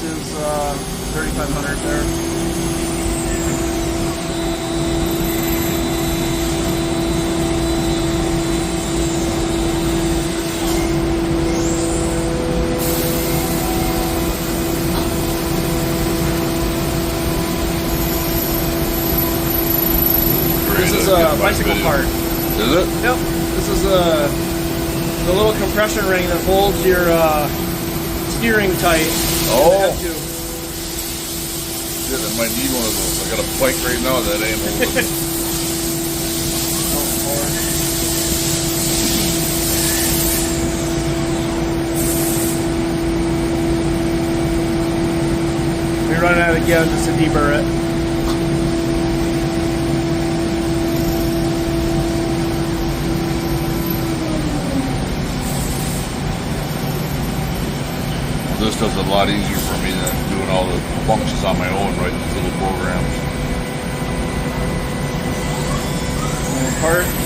is 3,500 there. This is a bicycle part. Is it? Yep. This is the little compression ring that holds your steering tight. Oh. Shit, I might need one of those. I got a bike right now that ain't holding. We run out again just to deburr it. This does it a lot easier for me than doing all the functions on my own, writing these little programs. Part.